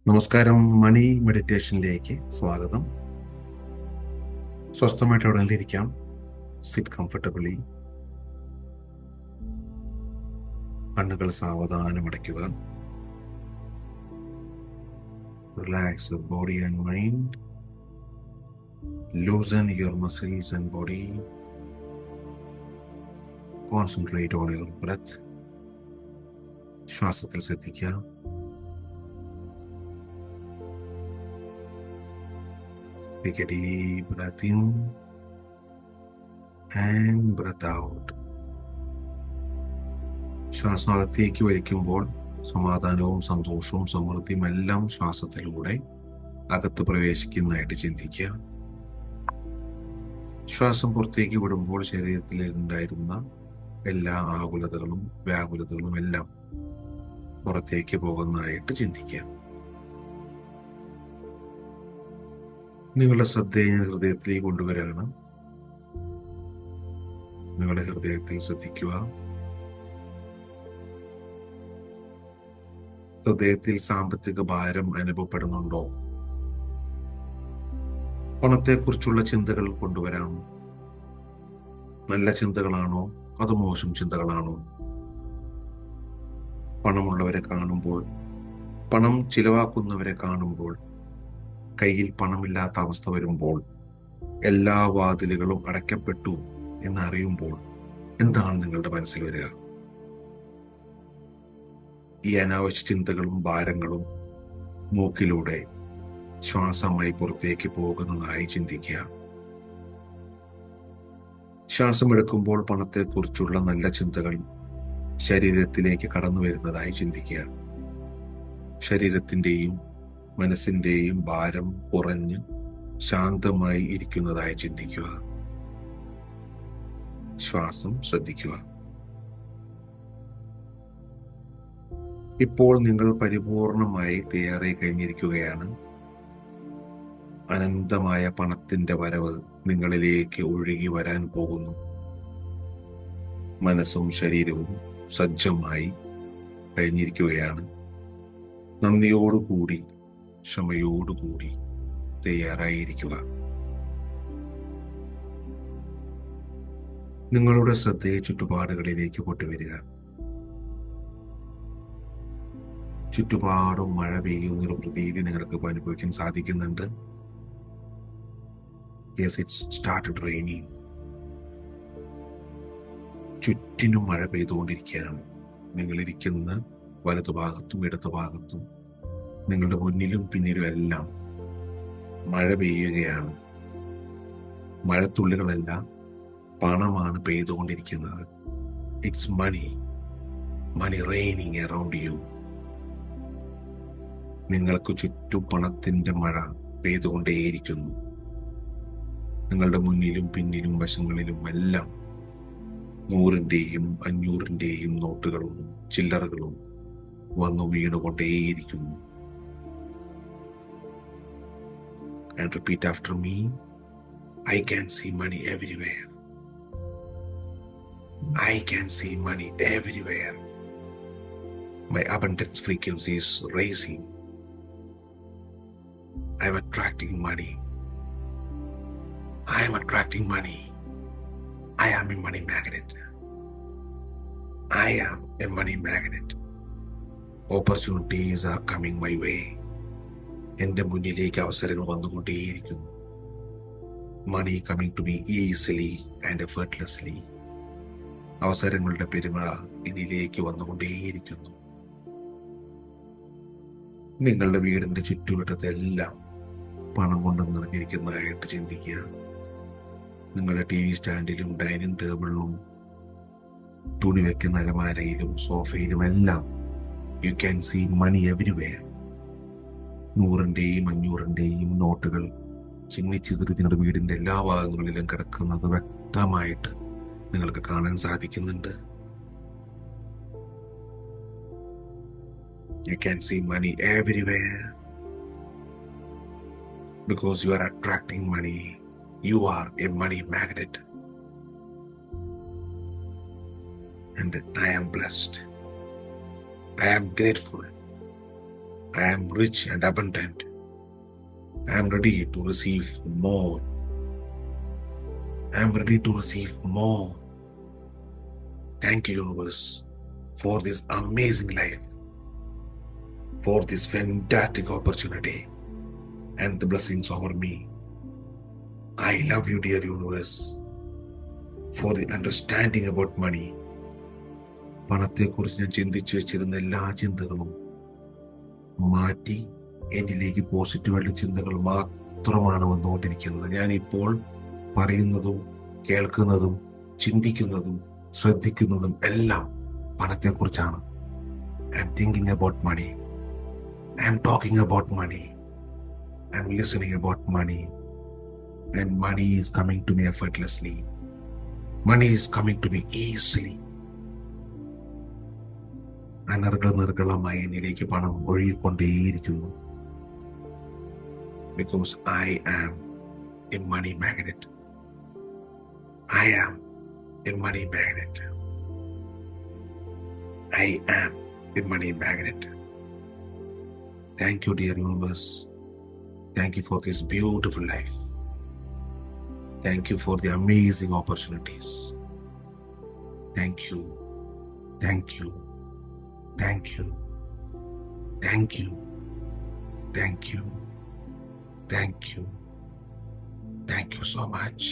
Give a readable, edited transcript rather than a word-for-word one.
നമസ്കാരം. മണി മെഡിറ്റേഷനിലേക്ക് സ്വാഗതം. സ്വസ്ഥമായിട്ട് എവിടെ ഇരിക്കാം. Sit comfortably. കണ്ണുകൾ സാവധാനം അടയ്ക്കുക. Relax your body and mind. Loosen your muscles and body. Concentrate on your breath. ശ്വാസത്തിൽ ശ്രദ്ധിക്കുക. Take a deep breath in and breath out. ശ്വാസം അകത്തേക്ക് വലിക്കുമ്പോൾ സമാധാനവും സന്തോഷവും സമൃദ്ധിയും എല്ലാം ശ്വാസത്തിലൂടെ അകത്ത് പ്രവേശിക്കുന്നതായിട്ട് ചിന്തിക്കുക. ശ്വാസം പുറത്തേക്ക് വിടുമ്പോൾ ശരീരത്തിൽ ഉണ്ടായിരുന്ന എല്ലാ ആകുലതകളും വ്യാകുലതകളും എല്ലാം പുറത്തേക്ക് പോകുന്നതായിട്ട് ചിന്തിക്കുക. നിങ്ങളുടെ ശ്രദ്ധയെ ഞാൻ ഹൃദയത്തിലേക്ക് കൊണ്ടുവരികയാണ്. നിങ്ങളുടെ ഹൃദയത്തിൽ ശ്രദ്ധിക്കുക. ഹൃദയത്തിൽ സാമ്പത്തിക ഭാരം അനുഭവപ്പെടുന്നുണ്ടോ? പണത്തെക്കുറിച്ചുള്ള ചിന്തകൾ കൊണ്ടുവരാം. നല്ല ചിന്തകളാണോ അതോ മോശം ചിന്തകളാണോ? പണമുള്ളവരെ കാണുമ്പോൾ, പണം ചിലവാക്കുന്നവരെ കാണുമ്പോൾ, കയ്യിൽ പണമില്ലാത്ത അവസ്ഥ വരുമ്പോൾ, എല്ലാ വാതിലുകളും അടയ്ക്കപ്പെട്ടു എന്നറിയുമ്പോൾ എന്താണ് നിങ്ങളുടെ മനസ്സിൽ വരിക? ഈ അനാവശ്യ ചിന്തകളും ഭാരങ്ങളും മൂക്കിലൂടെ ശ്വാസമായി പുറത്തേക്ക് പോകുന്നതായി ചിന്തിക്കുക. ശ്വാസം എടുക്കുമ്പോൾ പണത്തെക്കുറിച്ചുള്ള നല്ല ചിന്തകൾ ശരീരത്തിലേക്ക് കടന്നു വരുന്നതായി ചിന്തിക്കുക. ശരീരത്തിൻ്റെയും മനസ്സിൻ്റെയും ഭാരം കുറഞ്ഞ് ശാന്തമായി ഇരിക്കുന്നതായി ചിന്തിക്കുക. ശ്വാസം ശ്രദ്ധിക്കുക. ഇപ്പോൾ നിങ്ങൾ പരിപൂർണമായി തയ്യാറായി കഴിഞ്ഞിരിക്കുകയാണ്. അനന്തമായ പണത്തിന്റെ വരവ് നിങ്ങളിലേക്ക് ഒഴുകി വരാൻ പോകുന്നു. മനസ്സും ശരീരവും സജ്ജമായി കഴിഞ്ഞിരിക്കുകയാണ്. നന്ദിയോടുകൂടി, ക്ഷമയോടുകൂടി തയ്യാറായിരിക്കുക. നിങ്ങളുടെ ശ്രദ്ധയെ ചുറ്റുപാടുകളിലേക്ക് കൊണ്ടുവരിക. ചുറ്റുപാടും മഴ പെയ്യുന്നൊരു പ്രതീതി നിങ്ങൾക്ക് അനുഭവിക്കാൻ സാധിക്കുന്നുണ്ട്. Yes, it's started raining. ചുറ്റിനും മഴ പെയ്തുകൊണ്ടിരിക്കുകയാണ്. നിങ്ങളിരിക്കുന്ന വലതുഭാഗത്തും ഇടതുഭാഗത്തും നിങ്ങളുടെ മുന്നിലും പിന്നിലും എല്ലാം മഴ പെയ്യുകയാണ്. മഴത്തുള്ളികളെല്ലാം പണമാണ് പെയ്തുകൊണ്ടിരിക്കുന്നത്. It's money, money raining around you. നിങ്ങൾക്ക് ചുറ്റും പണത്തിന്റെ മഴ പെയ്തുകൊണ്ടേയിരിക്കുന്നു. നിങ്ങളുടെ മുന്നിലും പിന്നിലും വശങ്ങളിലും എല്ലാം 100-ന്റെയും 500-ന്റെയും നോട്ടുകളും ചില്ലറകളും വന്നു വീണുകൊണ്ടേയിരിക്കുന്നു. And repeat after me. I can see money everywhere. I can see money everywhere. My abundance frequency is raising. I am attracting money. I am attracting money. I am a money magnet. I am a money magnet. Opportunities are coming my way. എൻ്റെ മുന്നിലേക്ക് അവസരങ്ങൾ വന്നുകൊണ്ടേയിരിക്കുന്നു. Money coming to me easily and effortlessly. അവസരങ്ങളുടെ പെരുമഴ എന്നിലേക്ക് വന്നുകൊണ്ടേയിരിക്കുന്നു. നിങ്ങളുടെ വീടിന്റെ ചുറ്റുവട്ടത്തെല്ലാം പണം കൊണ്ട് നിറഞ്ഞിരിക്കുന്നതായിട്ട് ചിന്തിക്കുക. നിങ്ങളുടെ TV സ്റ്റാൻഡിലും ഡൈനിങ് ടേബിളിലും തുണി വെക്കുന്ന അലമാരയിലും സോഫയിലും എല്ലാം you can see money everywhere. 100-ന്റെയും 500-ന്റെയും നോട്ടുകൾ ചിന്നിച്ചിതറി നിങ്ങളുടെ വീടിന്റെ എല്ലാ ഭാഗങ്ങളിലും കിടക്കുന്നത് വ്യക്തമായിട്ട് നിങ്ങൾക്ക് കാണാൻ സാധിക്കുന്നുണ്ട്. You can see money everywhere because you are attracting money. You are a money magnet. And I am blessed. I am grateful. I am rich and abundant. I am ready to receive more. I am ready to receive more. Thank you, universe, for this amazing life, for this fantastic opportunity, and the blessings over me. I love you, dear universe, for the understanding about money. പണത്തെക്കുറിച്ച് ഞാൻ ചിന്തിച്ചു വെച്ചിരുന്ന എല്ലാ ചിന്തകളും മാറ്റി എന്നിലേക്ക് പോസിറ്റീവായിട്ടുള്ള ചിന്തകൾ മാത്രമാണ് വന്നുകൊണ്ടിരിക്കുന്നത്. ഞാൻ ഇപ്പോൾ പറയുന്നതും കേൾക്കുന്നതും ചിന്തിക്കുന്നതും ശ്രദ്ധിക്കുന്നതും എല്ലാം പണത്തെക്കുറിച്ചാണ്. I'm thinking about money. I'm talking about money. I'm listening about money. And money is coming to me effortlessly. Money is coming to me easily. അനർഗളമായി എന്നിലേക്ക് പണം ഒഴുകിക്കൊണ്ടേയിരിക്കുന്നു. Because I am a money magnet. I am a money magnet. I am a money magnet. Thank you, dear universe. Thank you for this beautiful life. Thank you for the amazing opportunities. Thank you. Thank you. Thank you. Thank you. Thank you. Thank you. Thank you so much.